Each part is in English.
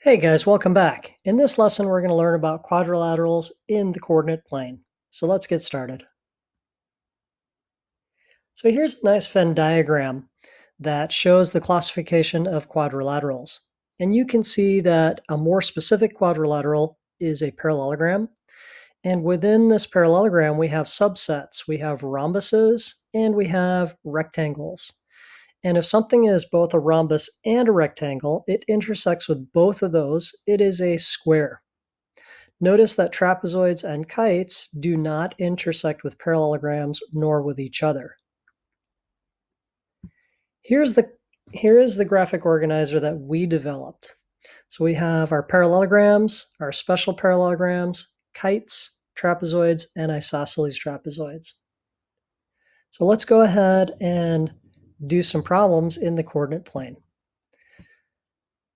Hey guys, welcome back. In this lesson, we're going to learn about quadrilaterals in the coordinate plane. So let's get started. So here's a nice Venn diagram that shows the classification of quadrilaterals. And you can see that a more specific quadrilateral is a parallelogram. And within this parallelogram, we have subsets. We have rhombuses and we have rectangles. And if something is both a rhombus and a rectangle, it intersects with both of those. It is a square. Notice that trapezoids and kites do not intersect with parallelograms nor with each other. Here is the graphic organizer that we developed. So we have our parallelograms, our special parallelograms, kites, trapezoids, and isosceles trapezoids. So let's go ahead and do some problems in the coordinate plane.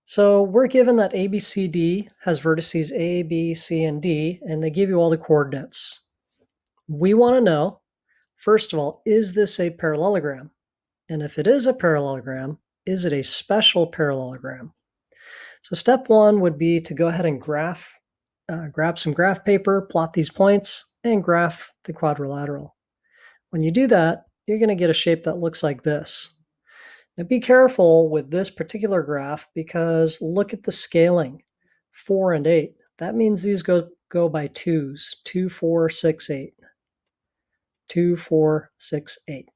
So we're given that ABCD has vertices A, B, C, and D, and they give you all the coordinates. We want to know, first of all, is this a parallelogram? And if it is a parallelogram, is it a special parallelogram? So step one would be to go ahead and grab some graph paper, plot these points, and graph the quadrilateral. When you do that, you're going to get a shape that looks like this. Now be careful with this particular graph because look at the scaling, 4 and 8. That means these go by twos, 2, 4, 6, 8. 2, 4, 6, 8.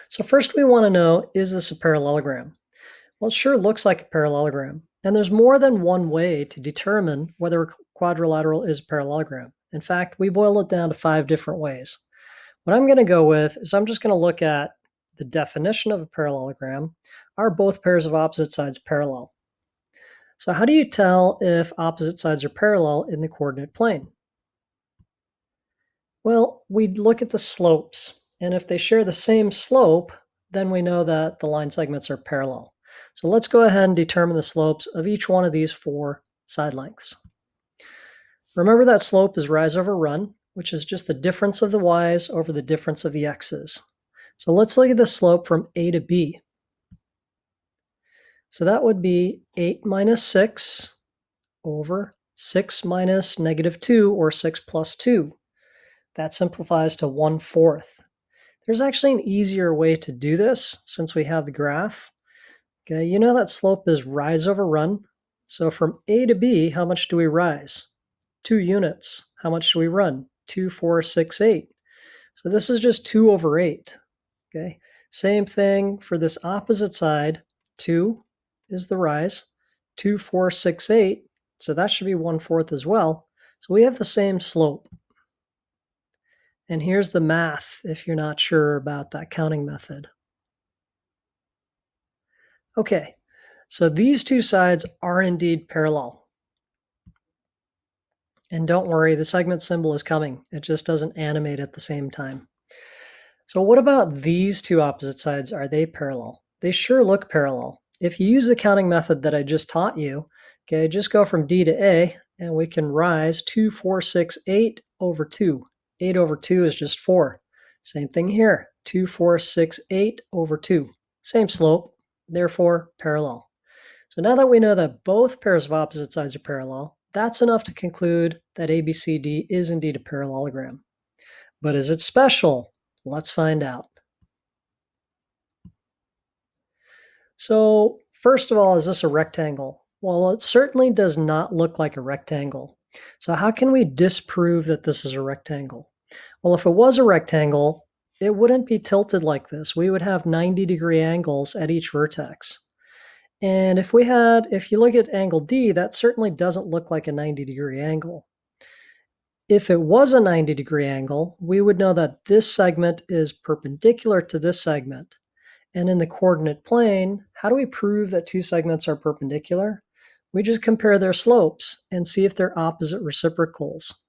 So first we want to know, is this a parallelogram? Well, it sure looks like a parallelogram. And there's more than one way to determine whether a quadrilateral is a parallelogram. In fact, we boil it down to 5 different ways. What I'm going to go with is I'm just going to look at the definition of a parallelogram. Are both pairs of opposite sides parallel? So how do you tell if opposite sides are parallel in the coordinate plane? Well, we look at the slopes, and if they share the same slope, then we know that the line segments are parallel. So let's go ahead and determine the slopes of each one of these 4 side lengths. Remember that slope is rise over run, which is just the difference of the y's over the difference of the x's. So let's look at the slope from A to B. So that would be 8 minus 6 over 6 minus negative 2, or 6 plus 2. That simplifies to 1/4. There's actually an easier way to do this since we have the graph. Okay, you know that slope is rise over run. So from A to B, how much do we rise? 2 units. How much do we run? 2, 4, 6, 8. So this is just 2 over 8. Okay, same thing for this opposite side. 2 is the rise. 2, 4, 6, 8. So that should be 1/4 as well. So we have the same slope. And here's the math if you're not sure about that counting method. Okay, so these 2 sides are indeed parallel. And don't worry, the segment symbol is coming. It just doesn't animate at the same time. So what about these 2 opposite sides? Are they parallel? They sure look parallel. If you use the counting method that I just taught you, okay, just go from D to A, and we can rise 2, 4, 6, 8 over 2. 8 over 2 is just 4. Same thing here, 2, 4, 6, 8 over 2. Same slope, therefore parallel. So now that we know that both pairs of opposite sides are parallel, that's enough to conclude that ABCD is indeed a parallelogram. But is it special? Let's find out. So first of all, is this a rectangle? Well, it certainly does not look like a rectangle. So how can we disprove that this is a rectangle? Well, if it was a rectangle, it wouldn't be tilted like this. We would have 90-degree angles at each vertex. And if you look at angle D, that certainly doesn't look like a 90-degree angle. If it was a 90-degree angle, we would know that this segment is perpendicular to this segment. And in the coordinate plane, how do we prove that 2 segments are perpendicular? We just compare their slopes and see if they're opposite reciprocals.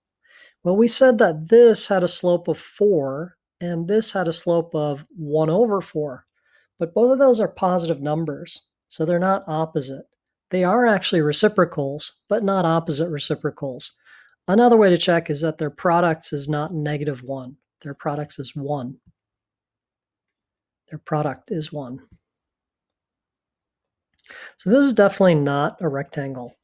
Well, we said that this had a slope of 4 and this had a slope of 1 over 4. But both of those are positive numbers, so they're not opposite. They are actually reciprocals, but not opposite reciprocals. Another way to check is that their products is not -1. Their products is 1. Their product is 1. So this is definitely not a rectangle.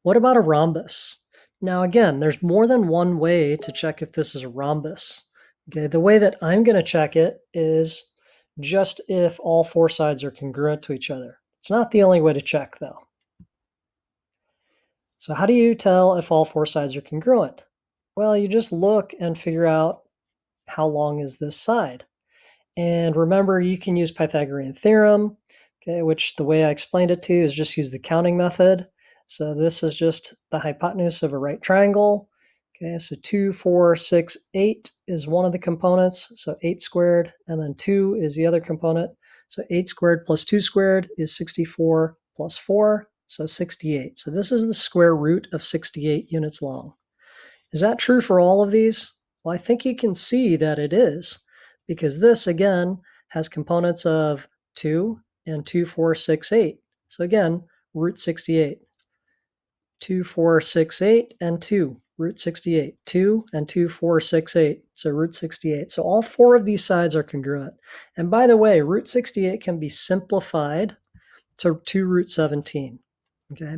What about a rhombus? Now again, there's more than one way to check if this is a rhombus. Okay, the way that I'm going to check it is just if all four sides are congruent to each other. It's not the only way to check though. So how do you tell if all four sides are congruent? Well, you just look and figure out how long is this side. And remember, you can use Pythagorean theorem, okay, which the way I explained it to you is just use the counting method. So this is just the hypotenuse of a right triangle. Okay, so 2, 4, 6, 8 is one of the components, so 8 squared, and then 2 is the other component. So 8 squared plus 2 squared is 64 plus 4, so 68. So this is the square root of 68 units long. Is that true for all of these? Well, I think you can see that it is, because this, again, has components of 2 and 2, 4, 6, 8. So again, root 68. 2, 4, 6, 8, and 2, root 68. 2 and 2, 4, 6, 8, so root 68. So all four of these sides are congruent. And by the way, root 68 can be simplified to 2 root 17. Okay,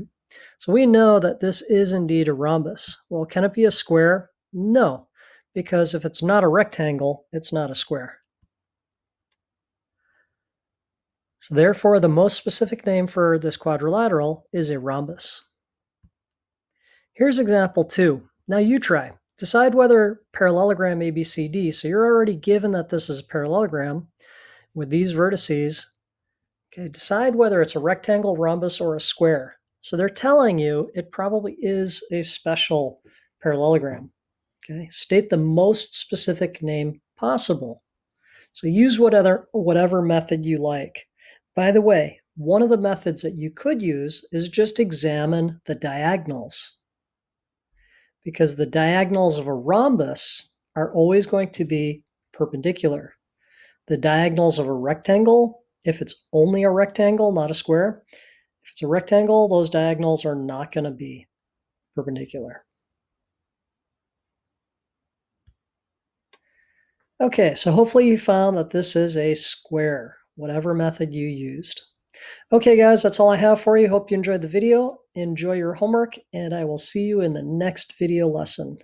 so we know that this is indeed a rhombus. Well, can it be a square? No, because if it's not a rectangle, it's not a square. So therefore, the most specific name for this quadrilateral is a rhombus. Here's example 2. Now you try. Decide whether parallelogram ABCD, so you're already given that this is a parallelogram with these vertices. Okay, decide whether it's a rectangle, rhombus, or a square. So they're telling you it probably is a special parallelogram. Okay, state the most specific name possible. So use whatever method you like. By the way, one of the methods that you could use is just examine the diagonals, because the diagonals of a rhombus are always going to be perpendicular. The diagonals of a rectangle, if it's only a rectangle, not a square, if it's a rectangle, those diagonals are not going to be perpendicular. Okay, so hopefully you found that this is a square, whatever method you used. Okay, guys, that's all I have for you. Hope you enjoyed the video. Enjoy your homework, and I will see you in the next video lesson.